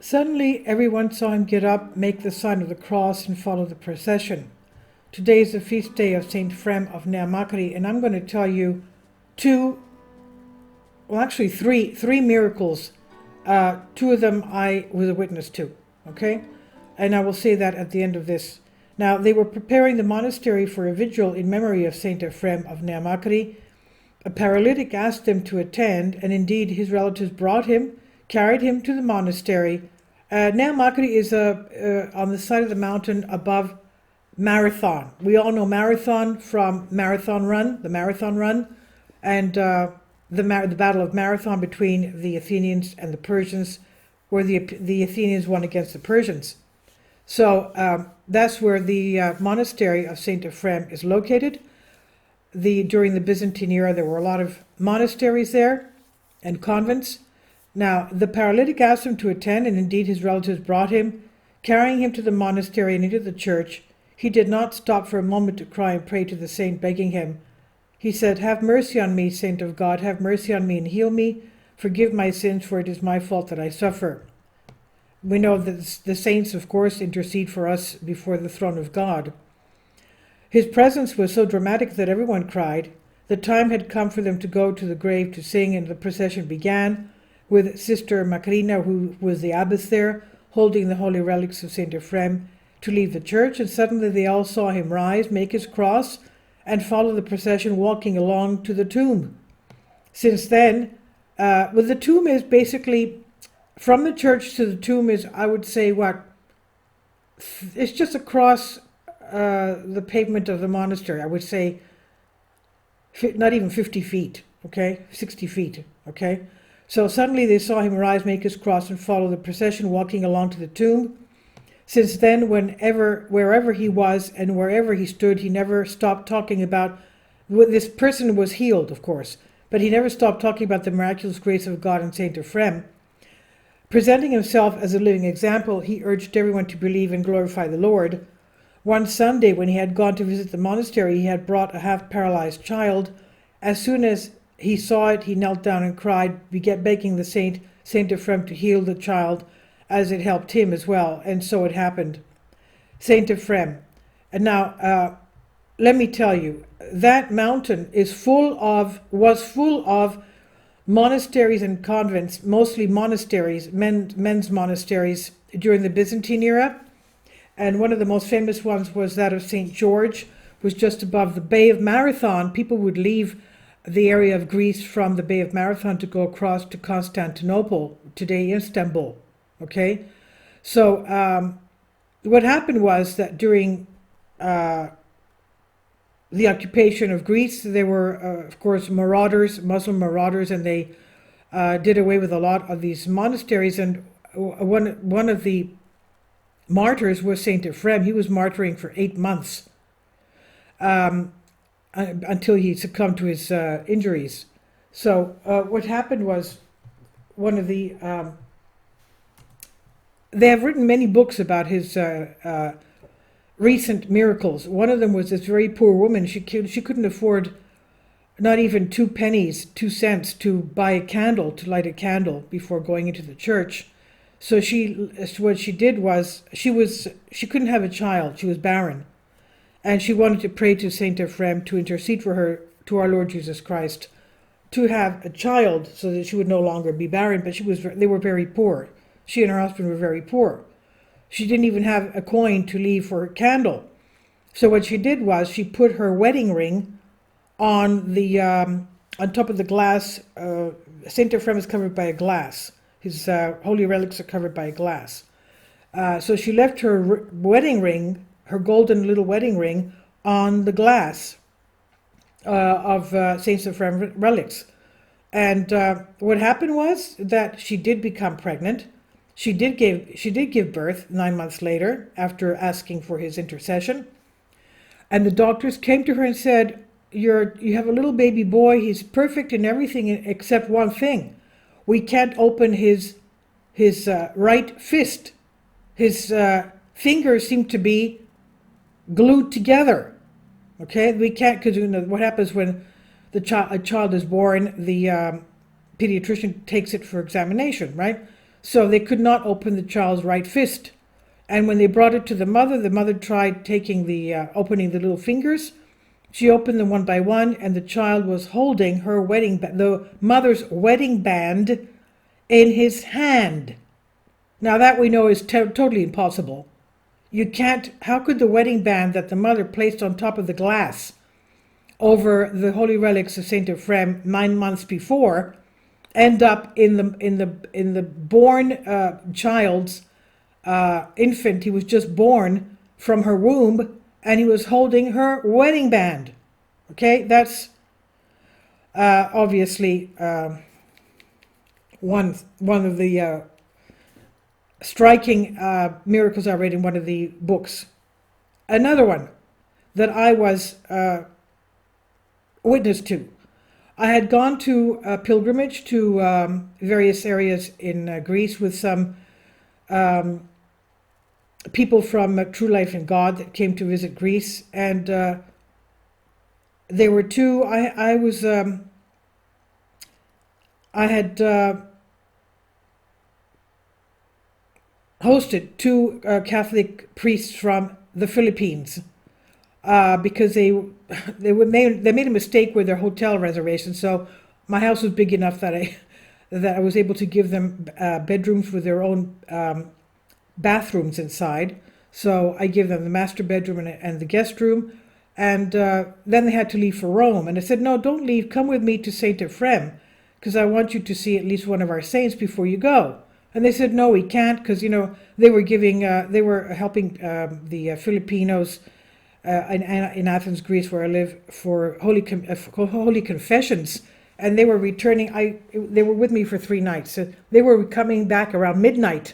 Suddenly, everyone saw him get up, make the sign of the cross, and follow the procession. Today is the feast day of Saint Ephraim of Neamakri, and I'm going to tell you three miracles. Two of them I was a witness to, okay? And I will say that at the end of this. Now, they were preparing the monastery for a vigil in memory of Saint Ephraim of Neamakri. A paralytic asked them to attend, and indeed his relatives brought him, carried him to the monastery. Neamakri is on the side of the mountain above Marathon. We all know Marathon from the Marathon Run, and the Battle of Marathon between the Athenians and the Persians, where the Athenians won against the Persians. So that's where the monastery of Saint Ephraim is located. During the Byzantine era, there were a lot of monasteries there and convents. Now, the paralytic asked him to attend, and indeed his relatives brought him, carrying him to the monastery and into the church. He did not stop for a moment to cry and pray to the saint, begging him. He said, "Have mercy on me, saint of God, have mercy on me and heal me. Forgive my sins, for it is my fault that I suffer." We know that the saints, of course, intercede for us before the throne of God. His presence was so dramatic that everyone cried. The time had come for them to go to the grave to sing, and the procession began, with Sister Macrina, who was the abbess there, holding the holy relics of Saint Ephraim, to leave the church, and suddenly they all saw him rise, make his cross, and follow the procession, walking along to the tomb. Since then, the tomb is basically, from the church to the tomb is, I would say, it's just across the pavement of the monastery. I would say not even 50 feet, okay, 60 feet, okay. So suddenly they saw him rise, make his cross, and follow the procession, walking along to the tomb. Since then, wherever he was and wherever he stood, he never stopped talking about, this person was healed, of course, but he never stopped talking about the miraculous grace of God and Saint Ephraim. Presenting himself as a living example, he urged everyone to believe and glorify the Lord. One Sunday, when he had gone to visit the monastery, he had brought a half-paralyzed child. As soon as he saw it, he knelt down and cried, begging the Saint Ephraim to heal the child, as it helped him as well, and so it happened. Saint Ephraim. And now, let me tell you, that mountain was full of monasteries and convents, mostly monasteries, men's monasteries during the Byzantine era. And one of the most famous ones was that of St. George, was just above the Bay of Marathon. People would leave the area of Greece from the Bay of Marathon to go across to Constantinople, today Istanbul. Okay, so what happened was that during the occupation of Greece, there were, of course, Muslim marauders, and they did away with a lot of these monasteries. And one of the martyrs was Saint Ephraim. He was martyring for 8 months until he succumbed to his injuries. So what happened was they have written many books about his recent miracles. One of them was this very poor woman. She couldn't afford not even 2 cents to buy a candle, to light a candle before going into the church. So what she did was, she couldn't have a child. She was barren. And she wanted to pray to Saint Ephraim to intercede for her, to our Lord Jesus Christ, to have a child so that she would no longer be barren. But they were very poor. She and her husband were very poor. She didn't even have a coin to leave for her candle. So what she did was she put her wedding ring on top of the glass. Saint Ephraim is covered by a glass. His holy relics are covered by a glass. So she left her wedding ring, her golden little wedding ring, on the glass of Saint Ephraim relics. And what happened was that she did become pregnant. She did give birth 9 months later, after asking for his intercession. And the doctors came to her and said, you have a little baby boy. He's perfect in everything except one thing. We can't open his right fist. His fingers seem to be glued together. Okay, we can't, because what happens when a child is born, the pediatrician takes it for examination, right? So they could not open the child's right fist. And when they brought it to the mother tried taking opening the little fingers. She opened them one by one, and the child was holding the mother's wedding band in his hand. Now that we know is totally impossible. You can't, how could the wedding band that the mother placed on top of the glass over the holy relics of Saint Ephraim 9 months before end up in the born child's infant? He was just born from her womb, and he was holding her wedding band. Okay, that's obviously one of the striking miracles I read in one of the books. Another one that I was witness to. I had gone to a pilgrimage to various areas in Greece with some people from True Life in God that came to visit Greece, and there were two. I had hosted two Catholic priests from the Philippines because they made a mistake with their hotel reservation. So my house was big enough that I was able to give them bedrooms with their own bathrooms inside. So I gave them the master bedroom and the guest room, and then they had to leave for Rome. And I said, no, don't leave. Come with me to Saint Ephraim, because I want you to see at least one of our saints before you go. And they said, no, we can't, because, they were helping the Filipinos in Athens, Greece, where I live, for holy confessions. And they were returning. They were with me for 3 nights. So they were coming back around midnight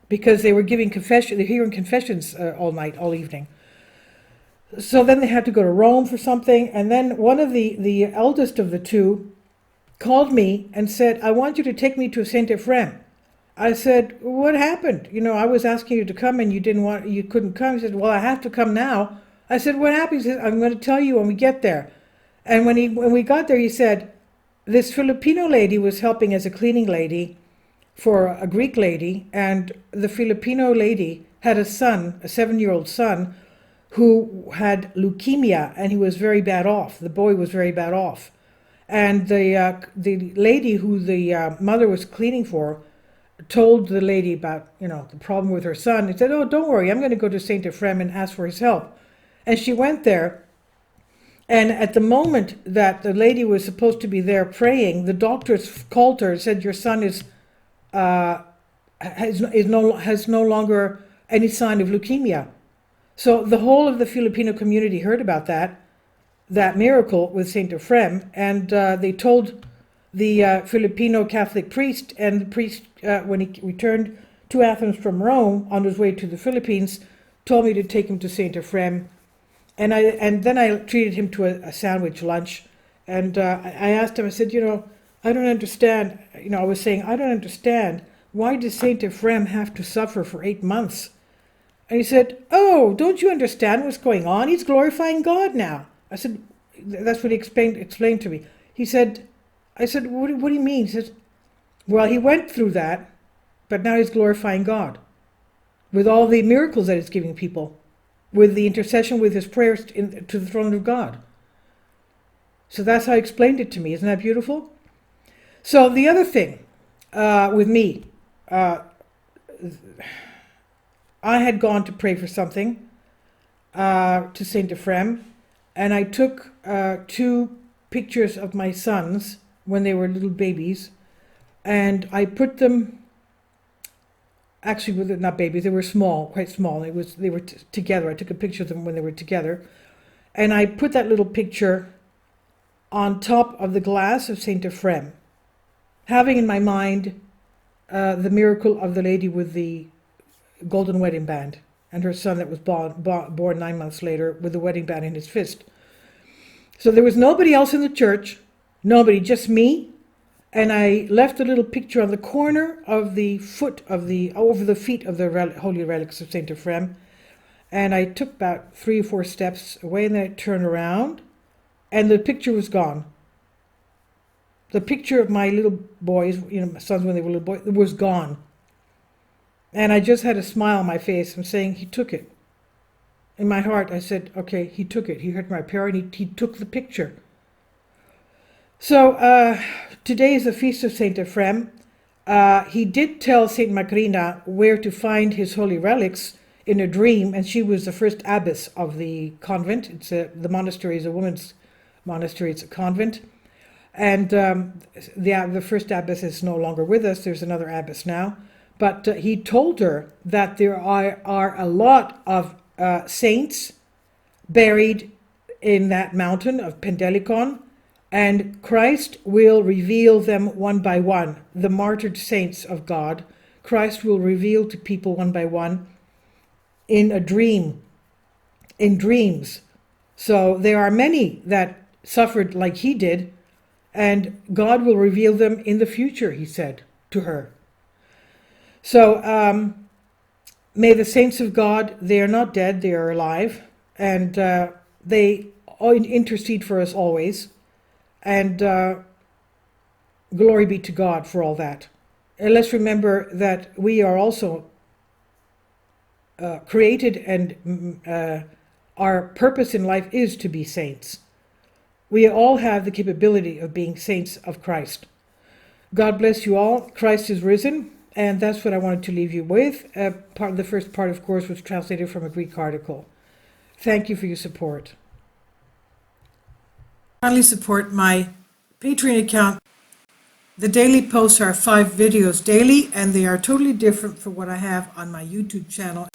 because they were giving confession. They're hearing confessions all night, all evening. So then they had to go to Rome for something. And then one of the eldest of the two called me and said, I want you to take me to Saint Ephraim. I said, what happened? I was asking you to come and you couldn't come. He said, well, I have to come now. I said, what happened? He said, I'm going to tell you when we get there. And when we got there, he said, this Filipino lady was helping as a cleaning lady for a Greek lady. And the Filipino lady had a son, a 7-year-old son, who had leukemia, and he was very bad off. The boy was very bad off. And the lady who the mother was cleaning for told the lady about, the problem with her son. He said, oh, don't worry, I'm going to go to Saint Ephraim and ask for his help. And she went there. And at the moment that the lady was supposed to be there praying, the doctors called her and said, your son has no longer any sign of leukemia. So the whole of the Filipino community heard about that miracle with Saint Ephraim, and they told the Filipino Catholic priest, and the priest, when he returned to Athens from Rome on his way to the Philippines, told me to take him to Saint Ephraim. And then I treated him to a sandwich lunch. And I asked him, I said, I don't understand. I was saying, I don't understand. Why does Saint Ephraim have to suffer for 8 months? And he said, oh, don't you understand what's going on? He's glorifying God now. I said, that's what he explained to me. I said, what do you mean? He said, well, he went through that, but now he's glorifying God with all the miracles that he's giving people, with the intercession, with his prayers to the throne of God. So that's how he explained it to me. Isn't that beautiful? So the other thing with me, I had gone to pray for something to Saint Ephraim, and I took 2 pictures of my sons when they were little babies, and I put them, actually, not babies, they were small, quite small. They were together. I took a picture of them when they were together, and I put that little picture on top of the glass of Saint Ephraim, having in my mind the miracle of the lady with the golden wedding band and her son that was born 9 months later with the wedding band in his fist. So there was nobody else in the church, nobody, just me. And I left a little picture on the corner of the over the feet of the holy relics of Saint Ephraim. And I took about 3 or 4 steps away, and then I turned around, and the picture was gone. The picture of my little boys, my sons when they were little boys, was gone. And I just had a smile on my face. I'm saying he took it. In my heart, I said, okay, he took it. He heard my prayer and he took the picture. So today is the feast of Saint Ephraim. He did tell Saint Macrina where to find his holy relics in a dream, and she was the first abbess of the convent. The monastery is a woman's monastery. It's a convent. And the first abbess is no longer with us. There's another abbess now. But he told her that there are a lot of saints buried in that mountain of Pentelicon, and Christ will reveal them one by one. The martyred saints of God, Christ will reveal to people one by one in a dream, in dreams. So there are many that suffered like he did, and God will reveal them in the future, he said to her. So may the saints of God, they are not dead, they are alive, and they intercede for us always. And glory be to God for all that. And let's remember that we are also created, and our purpose in life is to be saints. We all have the capability of being saints of Christ. God bless you all. Christ is risen. And that's what I wanted to leave you with. The first part, of course, was translated from a Greek article. Thank you for your support. Kindly support my Patreon account. The daily posts are 5 videos daily, and they are totally different from what I have on my YouTube channel.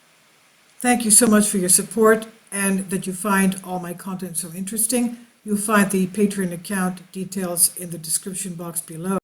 Thank you so much for your support, and that you find all my content so interesting. You'll find the Patreon account details in the description box below.